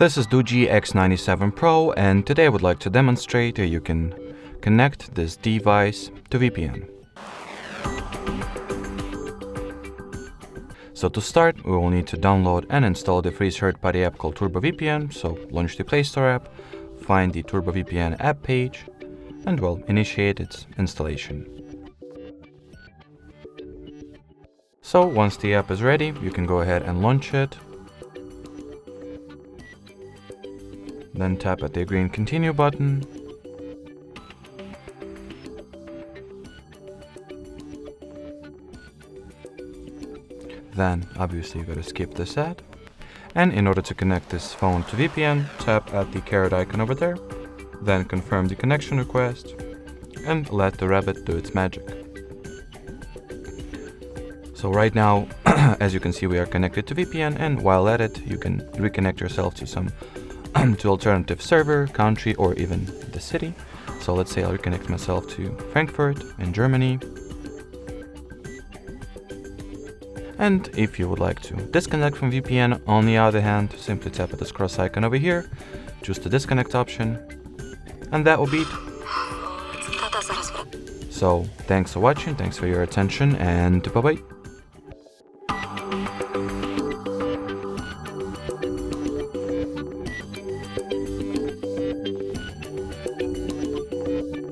This is DOOGEE X97 Pro, and today I would like to demonstrate how you can connect this device to VPN. So to start, we will need to download and install the free third-party app called TurboVPN. So launch the Play Store app, find the TurboVPN app page, and initiate its installation. So once the app is ready, you can go ahead and launch it. Then tap at the green continue button. Then obviously you gotta skip this ad. And in order to connect this phone to VPN, tap at the caret icon over there. Then confirm the connection request and let the rabbit do its magic. So right now, as you can see, we are connected to VPN, and while at it, you can reconnect yourself to some to alternative server, country, or even the city. So let's say I'll reconnect myself to Frankfurt in Germany. And if you would like to disconnect from VPN, on the other hand, simply tap at this cross icon over here, choose the disconnect option, and that will be it. So thanks for watching, thanks for your attention, and bye-bye.